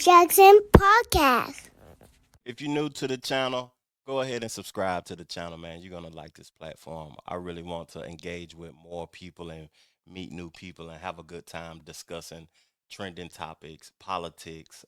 Jackson Podcast. If you're new to the channel, go ahead and subscribe to the channel, man. You're going to like this platform. I really want to engage with more people and meet new people and have a good time discussing trending topics, politics,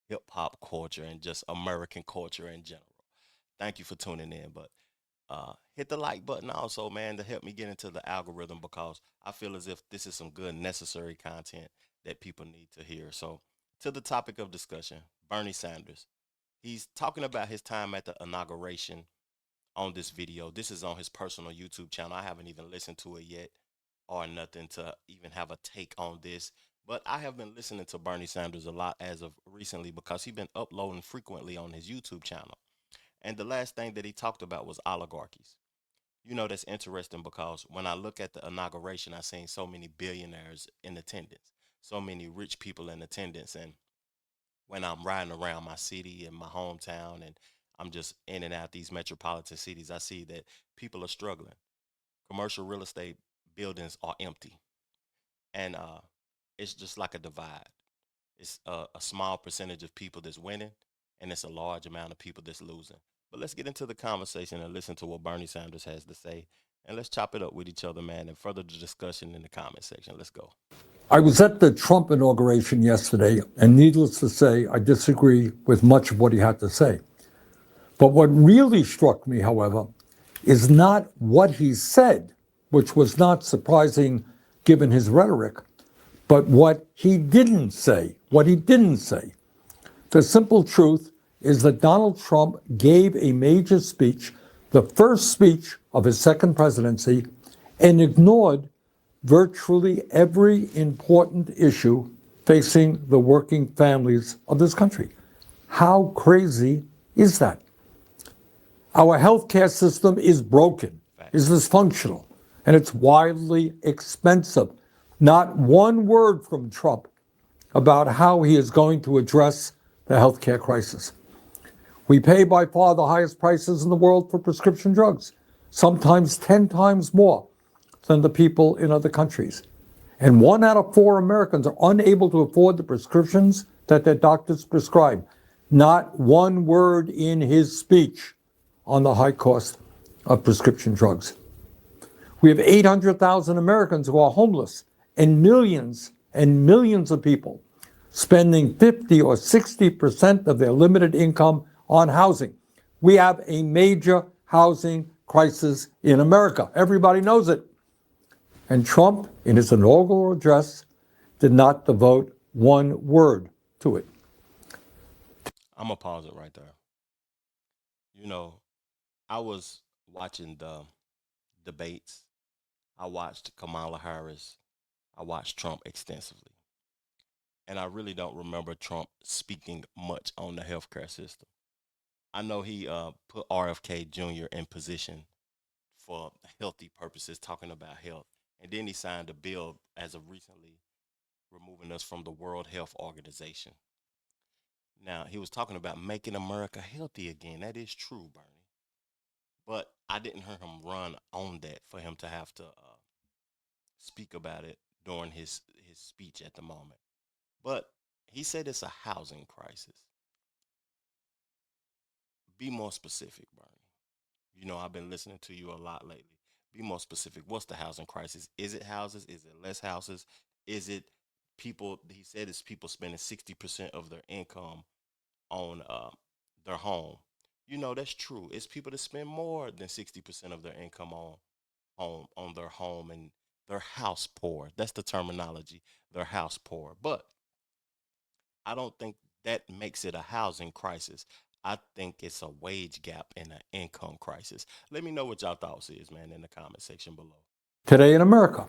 hip hop culture, and just American culture in general. Thank you for tuning in. But hit the like button also, man, to help me get into the algorithm because I feel as if this is some good, necessary content that people need to hear. So, to the topic of discussion, Bernie Sanders. He's talking about his time at the inauguration on this video. This is on his personal YouTube channel. I haven't even listened to it yet or nothing to even have a take on this. But I have been listening to Bernie Sanders a lot as of recently because he's been uploading frequently on his YouTube channel. And the last thing that he talked about was oligarchies. You know, that's interesting because when I look at the inauguration, I seen so many billionaires in attendance, so many rich people in attendance. And when I'm riding around my city and my hometown and I'm just in and out these metropolitan cities, I see that people are struggling. Commercial real estate buildings are empty. And it's just like a divide. It's a small percentage of people that's winning, and it's a large amount of people that's losing. But let's get into the conversation and listen to what Bernie Sanders has to say. And let's chop it up with each other, man, and further the discussion in the comment section. Let's go. I was at the Trump inauguration yesterday, and needless to say, I disagree with much of what he had to say. But what really struck me, however, is not what he said, which was not surprising given his rhetoric, but what he didn't say. The simple truth is that Donald Trump gave a major speech, the first speech of his second presidency, and ignored virtually every important issue facing the working families of this country. How crazy is that? Our healthcare system is broken, is dysfunctional, and it's wildly expensive. Not one word from Trump about how he is going to address the healthcare crisis. We pay by far the highest prices in the world for prescription drugs, sometimes 10 times more than the people in other countries. And 1 out of 4 Americans are unable to afford the prescriptions that their doctors prescribe. Not one word in his speech on the high cost of prescription drugs. We have 800,000 Americans who are homeless and millions of people spending 50 or 60% of their limited income on housing. We have a major housing crisis in America. Everybody knows it. And Trump, in his inaugural address, did not devote one word to it. I'm going to pause it right there. You know, I was watching the debates. I watched Kamala Harris. I watched Trump extensively. And I really don't remember Trump speaking much on the healthcare system. I know he put RFK Jr. in position for healthy purposes, talking about health. And then he signed a bill as of recently removing us from the World Health Organization. Now, he was talking about making America healthy again. That is true, Bernie. But I didn't hear him run on that for him to have to speak about it during his speech at the moment. But he said it's a housing crisis. Be more specific, Bernie. You know, I've been listening to you a lot lately. Be more specific. What's the housing crisis? Is it houses? Is it less houses? Is it people? He said it's people spending 60% of their income on their home. You know, that's true. It's people that spend more than 60% of their income on their home and their house poor. That's the terminology. Their house poor. But I don't think that makes it a housing crisis. I think it's a wage gap and an income crisis. Let me know what y'all thoughts is, man, in the comment section below. Today in America,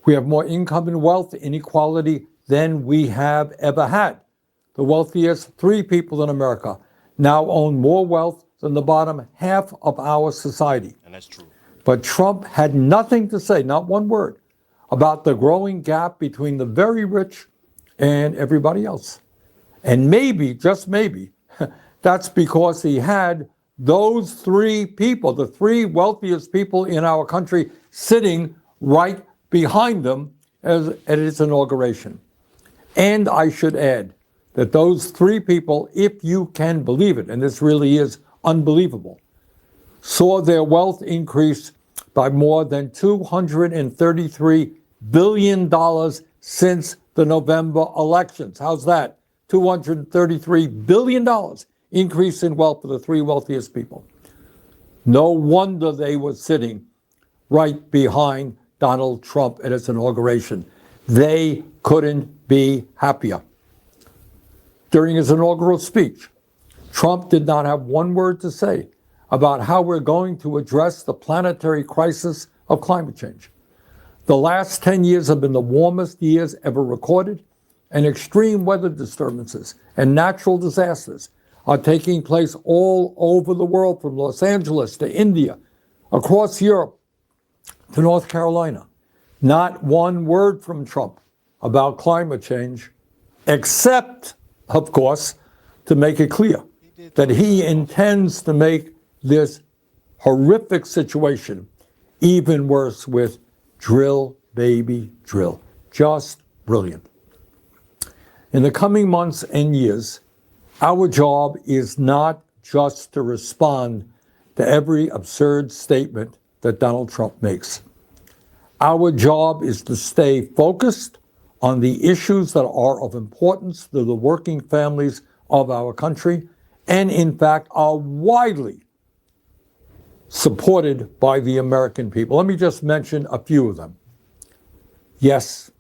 we have more income and wealth inequality than we have ever had. The wealthiest 3 people in America now own more wealth than the bottom half of our society. And that's true. But Trump had nothing to say, not one word, about the growing gap between the very rich and everybody else. And maybe, just maybe, that's because he had those 3 people, the 3 wealthiest people in our country, sitting right behind them at his inauguration. And I should add, that those three people, if you can believe it, and this really is unbelievable, saw their wealth increase by more than $233 billion since the November elections. How's that? $233 billion increase in wealth for the three wealthiest people. No wonder they were sitting right behind Donald Trump at his inauguration. They couldn't be happier. During his inaugural speech, Trump did not have one word to say about how we're going to address the planetary crisis of climate change. The last 10 years have been the warmest years ever recorded, and extreme weather disturbances and natural disasters are taking place all over the world, from Los Angeles to India, across Europe to North Carolina. Not one word from Trump about climate change, except, of course, to make it clear that he intends to make this horrific situation even worse with drill, baby, drill. Just brilliant. In the coming months and years, our job is not just to respond to every absurd statement that Donald Trump makes. Our job is to stay focused on the issues that are of importance to the working families of our country, and in fact are widely supported by the American people. Let me just mention a few of them. Yes,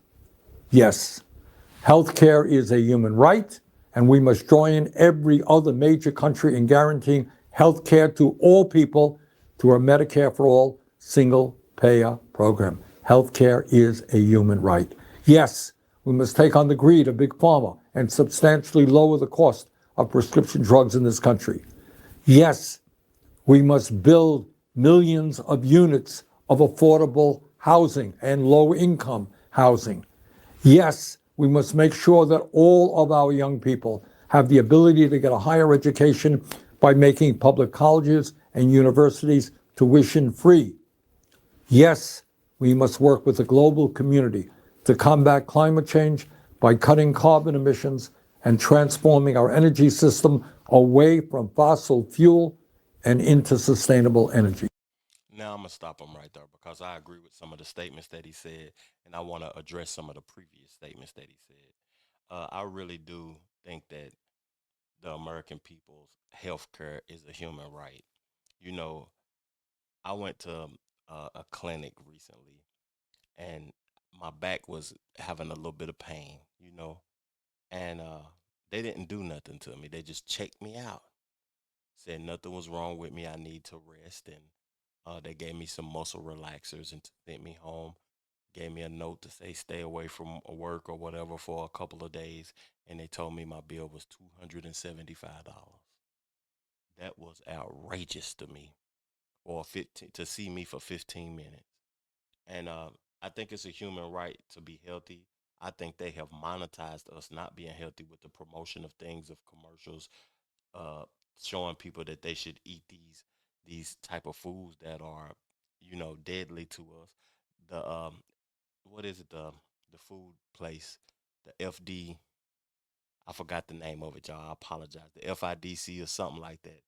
healthcare is a human right, and we must join every other major country in guaranteeing healthcare to all people through our Medicare for All single-payer program. Healthcare is a human right. Yes, we must take on the greed of Big Pharma and substantially lower the cost of prescription drugs in this country. Yes, we must build millions of units of affordable housing and low-income housing. Yes, we must make sure that all of our young people have the ability to get a higher education by making public colleges and universities tuition-free. Yes, we must work with the global community to combat climate change by cutting carbon emissions and transforming our energy system away from fossil fuel and into sustainable energy. Now I'm gonna stop him right there because I agree with some of the statements that he said, and I want to address some of the previous statements that he said. I really do think that the American people's health care is a human right. You know, I went to a clinic recently, and my back was having a little bit of pain. And they didn't do nothing to me. They just checked me out, said nothing was wrong with me. I need to rest, and they gave me some muscle relaxers and sent me home. Gave me a note to say stay away from work or whatever for a couple of days, and they told me my bill was $275. That was outrageous to me, or 15 to see me for 15 minutes. And I think it's a human right to be healthy. I think they have monetized us not being healthy with the promotion of things, of commercials, uh, showing people that they should eat these type of foods that are, deadly to us. The what is it? The food place, the FD. I forgot the name of it, y'all. I apologize. The FIDC or something like that.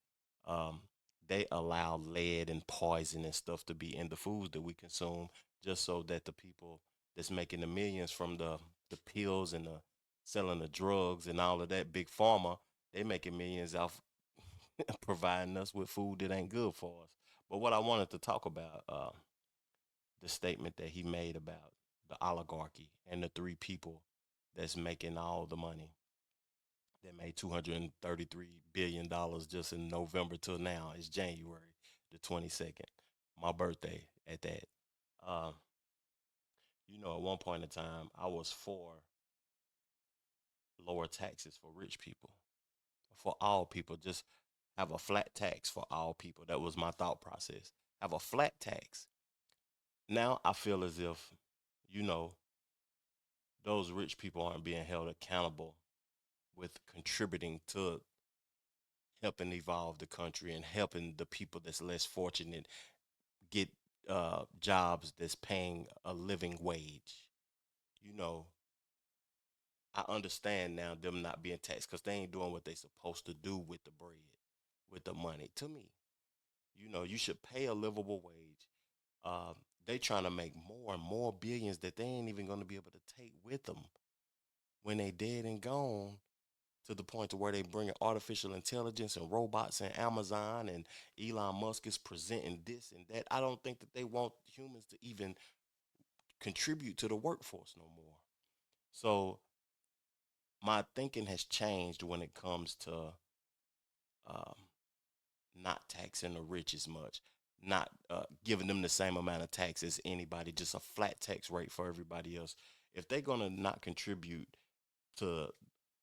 Um, they allow lead and poison and stuff to be in the foods that we consume, just so that the people that's making the millions from the pills and the selling the drugs and all of that, big pharma, they making millions off providing us with food that ain't good for us. But what I wanted to talk about, the statement that he made about the oligarchy and the three people that's making all the money, that made $233 billion just in November till now. It's January the 22nd, my birthday at that. Um, at one point in time, I was for lower taxes for rich people, for all people. Just have a flat tax for all people. That was my thought process. Have a flat tax. Now I feel as if, you know, those rich people aren't being held accountable with contributing to helping evolve the country and helping the people that's less fortunate get jobs that's paying a living wage. You know, I understand now them not being taxed because they ain't doing what they supposed to do with the bread, with the money. To me, you should pay a livable wage. Um, they trying to make more and more billions that they ain't even going to be able to take with them when they dead and gone, to the point to where they bringing artificial intelligence and robots and Amazon, and Elon Musk is presenting this and that. I don't think that they want humans to even contribute to the workforce no more. So my thinking has changed when it comes to um, not taxing the rich as much, not giving them the same amount of tax as anybody, just a flat tax rate for everybody else. If they're gonna not contribute to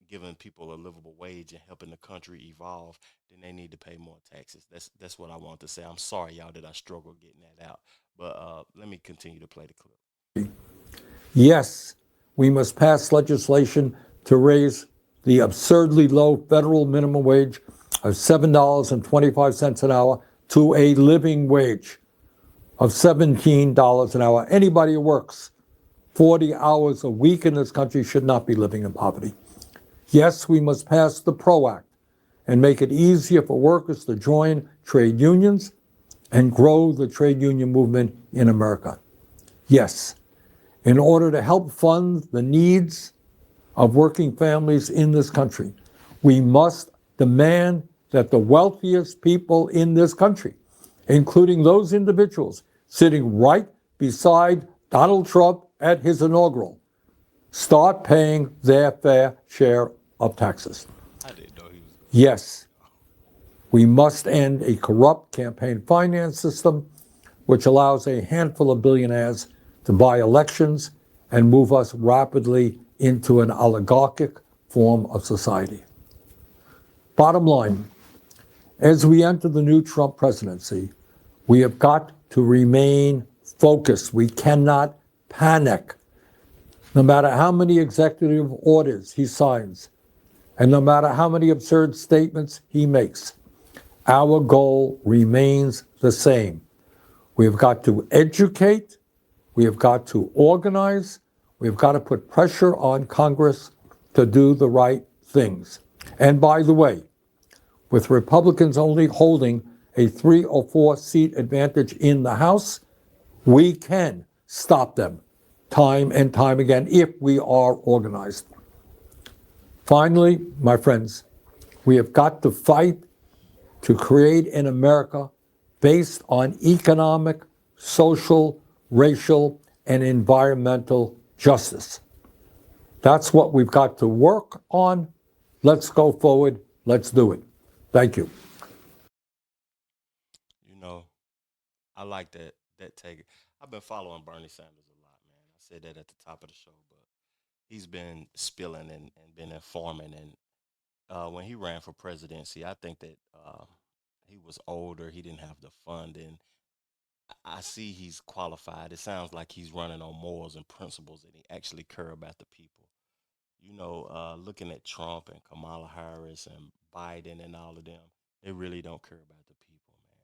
giving people a livable wage and helping the country evolve, then they need to pay more taxes. That's what I want to say. I'm sorry, y'all, that I struggle getting that out. But let me continue to play the clip. Yes, we must pass legislation to raise the absurdly low federal minimum wage of $7.25 an hour to a living wage of $17 an hour. Anybody who works 40 hours a week in this country should not be living in poverty. Yes, we must pass the PRO Act and make it easier for workers to join trade unions and grow the trade union movement in America. Yes, in order to help fund the needs of working families in this country, we must demand that the wealthiest people in this country, including those individuals sitting right beside Donald Trump at his inaugural, start paying their fair share of taxes. I didn't know he was. Yes, we must end a corrupt campaign finance system which allows a handful of billionaires to buy elections and move us rapidly into an oligarchic form of society. Bottom line, as we enter the new Trump presidency, we have got to remain focused. We cannot panic. No matter how many executive orders he signs, and no matter how many absurd statements he makes, our goal remains the same. We have got to educate, we have got to organize, we have got to put pressure on Congress to do the right things. And by the way, with Republicans only holding a 3 or 4 seat advantage in the House, we can stop them time and time again if we are organized. Finally, my friends, we have got to fight to create an America based on economic, social, racial, and environmental justice. That's what we've got to work on. Let's go forward. Let's do it. Thank you. I like that take. I've been following Bernie Sanders a lot, man. I said that at the top of the show, but he's been spilling and been informing. And when he ran for presidency, I think that he was older. He didn't have the funding. I see he's qualified. It sounds like he's running on morals and principles, and he actually care about the people. Looking at Trump and Kamala Harris and Biden and all of them, they really don't care about the people, man.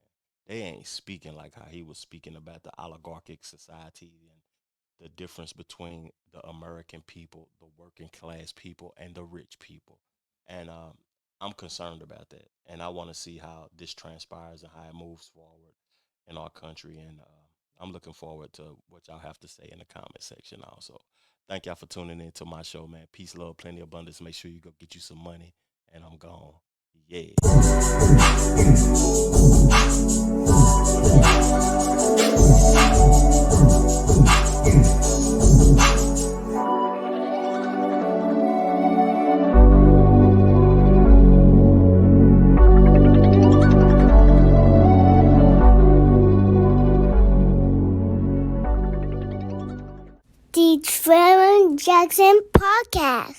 They ain't speaking like how he was speaking about the oligarchic society and the difference between the American people, the working class people, and the rich people. And I'm concerned about that. And I want to see how this transpires and how it moves forward in our country. And I'm looking forward to what y'all have to say in the comment section also. Thank y'all for tuning in to my show, man. Peace, love, plenty abundance. Make sure you go get you some money. And I'm gone. Yeah. The Trevor Jackson Podcast.